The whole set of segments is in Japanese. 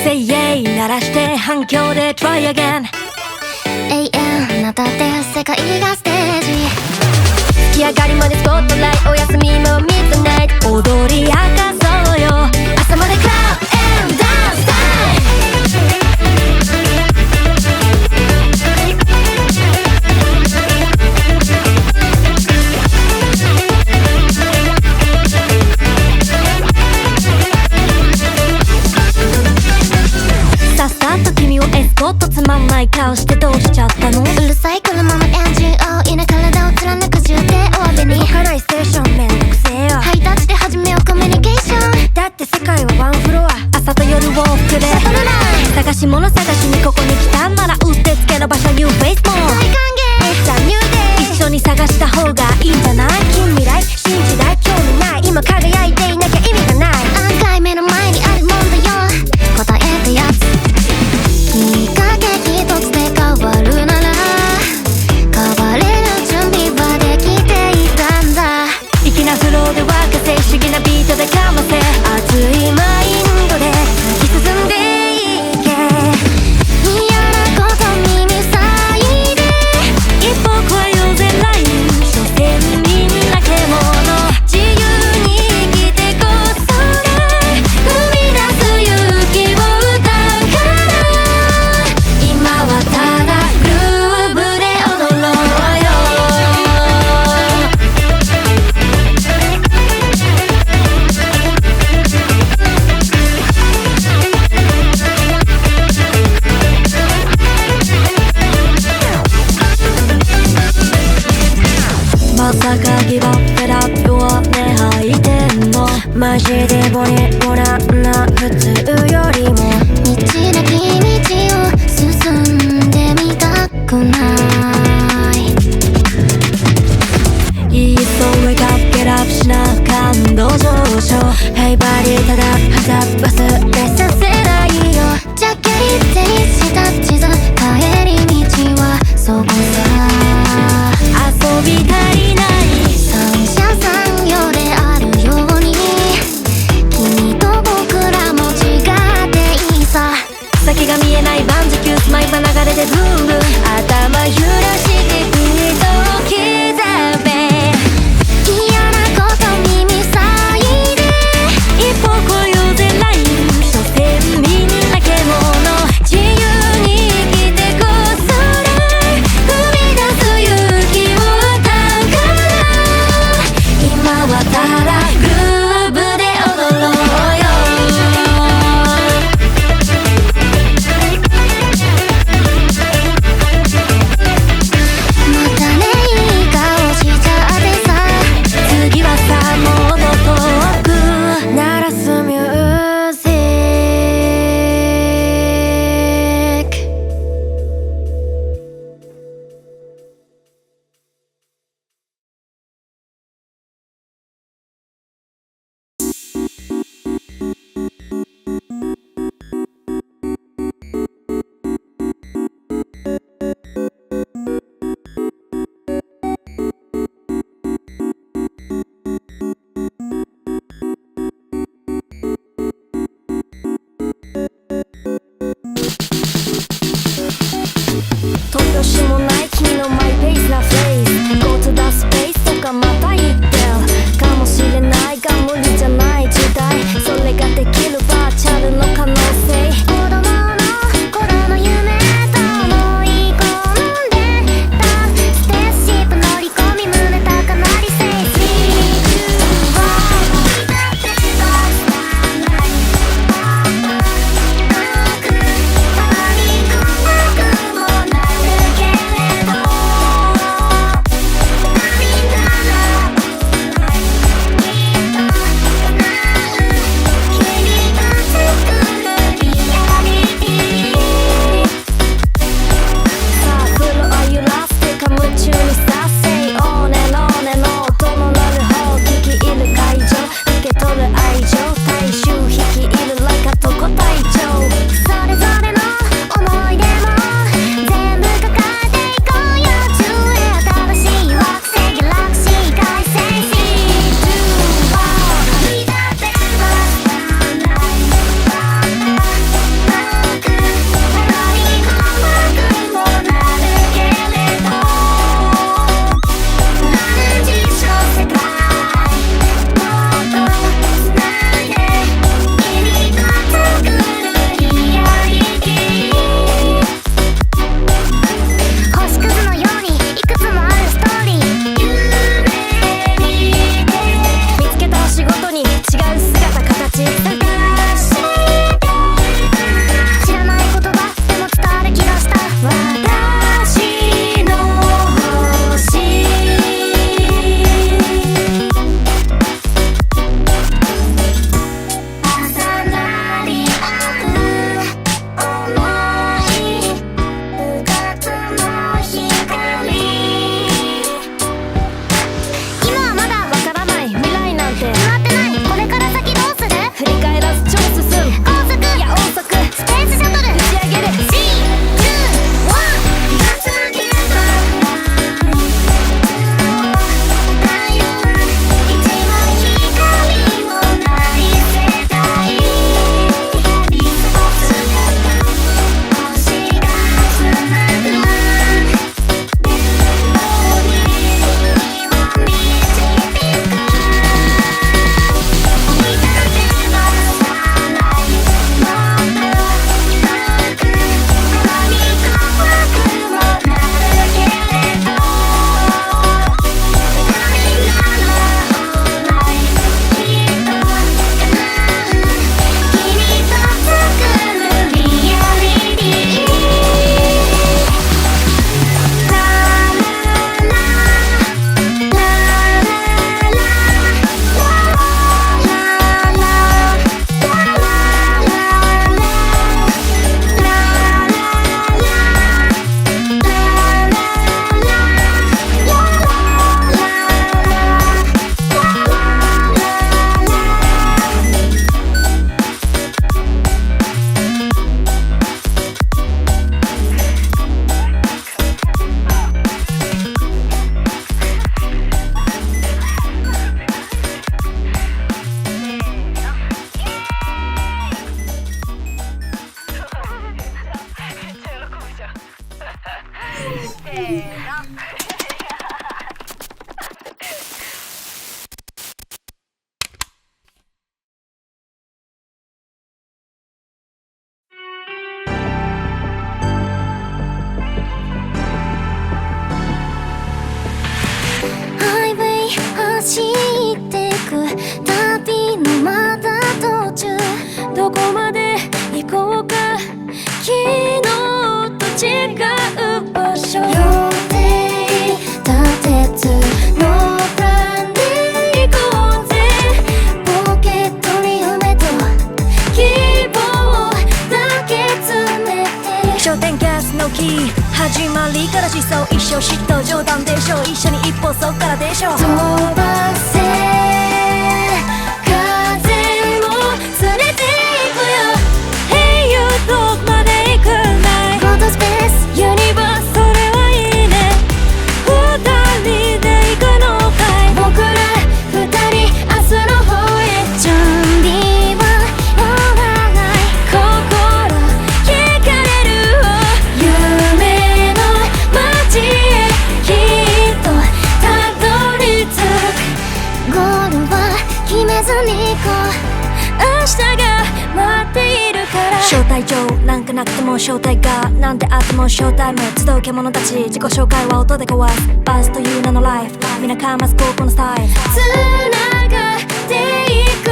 Say yay 鳴らして反響で Try again 永遠なだって世界がステージ月上がりまでスポットライトお休みもミッドナイト踊り明かそうよ朝までクラブ&ダンスタイムさっさと君をエスコートつまんない顔してどうしちゃったのうるさいこのまま NGO いな体を貫く重低お詫びに動かないステーションめんどくせえよハイタッチで始めようコミュニケーションだって世界はワンフロア朝と夜往復でシャトルライン探し物探しにここに来たんならうってつけの場所 New Face も大歓迎 It's a new day 一緒に探した方がいいんじゃない近未来新時代興味ない今輝いていなきゃ意味がない案外目の前にあるもんだよ答えてやつきっかけ一つで変わるなら変われる準備はできていたんだ粋なフローで沸かせ不思議なビートでかませ熱いマインドで突き進んでいけ嫌なこと耳塞いで一歩越えようぜライン所詮みんな獣自由に生きてこそが踏み出す勇気を歌うから今はただグルーブで踊ろうよまさかギブアップラップをね吐いてんのマジでボニボランな普通よりも道なき道を進んでみたくないいっそwake up get up しな感動上昇 Hey buddy ただ忘れさせないよじゃけり手にした地図帰り道はそこさ遊び足りない三者三様であるように君と僕らも違っていいさ先が見えない万事休スマイル流れでブーム頭揺らしてビートを刻め嫌なこと耳塞いで一歩越えようぜラインどこまで行こうか昨日と違う場所予定立てずノープランで行こうぜポケットに夢と希望だけ詰めて焦点キャスのキー始まりから思想一生嫉妬冗談でしょ一緒に一歩そっからでしょ飛ばせ風も連れて行くよ Hey you どこまで行くないフォトスペースユニバースそれはいいね二人で行くのかい僕ら二人明日の方へ準備は終わらない心聞かれる夢の街へきっとたどり着くゴールは決めずに行こう明日が待っているから招待状なんかなくても招待がなんてあってもショータイム集う獣たち自己紹介は音で壊すバースという名のライフ皆かます高校のスタイルつながっていく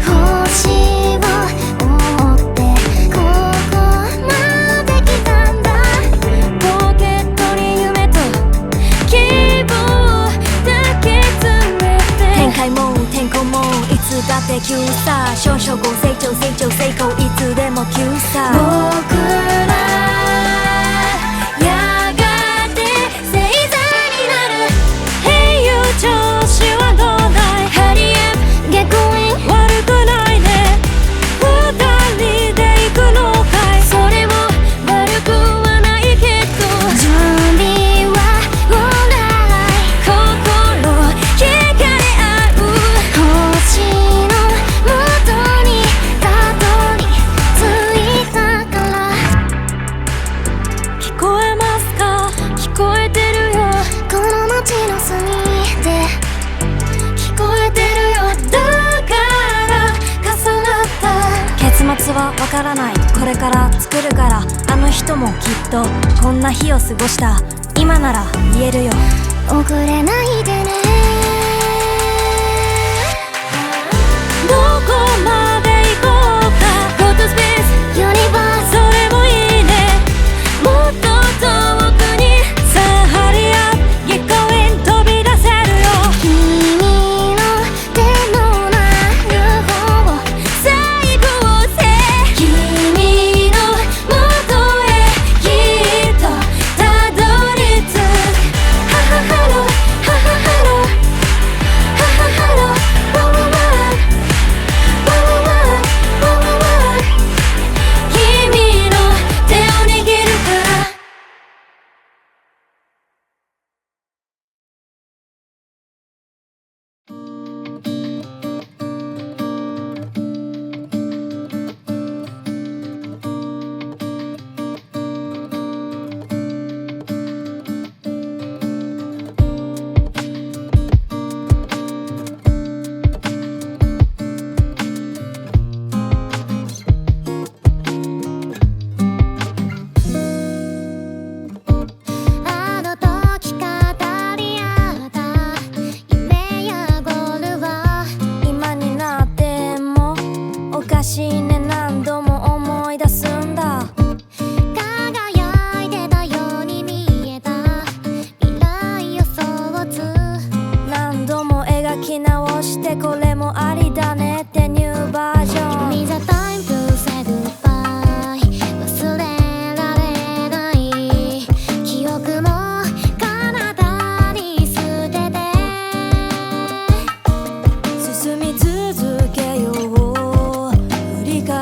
星を追ってここまで来たんだポケットに夢と希望だけ詰めて展開も天候もいつだって急さ少々ご成長成功いつでも急さ僕らやがて星座になる Hey you 調子はどうだいハリエムゲッコイン悪くないね二人で行くのかいそれも悪くはないけど準備はオーライ心聞かれ合う星の元にたどり着いたから聞こえますか聞こえてるよこの街の隅で聞こえてるよだから重なった結末はわからないこれから作るからあの人もきっとこんな日を過ごした今なら言えるよ遅れないでねどこまで行こうかフォトスペースユニバースそれもいいねもっと遠くにさあハリアップ月光へ飛び出せるよ君の手のなる方を最後せ君の元へきっとたどり着くハハハロハハハロハハハロワンワンワンワンワンワンワン君の手を握るからあの時語り合った夢やゴールは今になってもおかしいね何度も思い出すんだ輝いてたように見えた未来予想図何度も描き直してこれもありだねってニューバージョン Give me the time to say goodbye 忘れられない記憶も彼方に捨てて進み続けよう振り返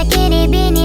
きり火に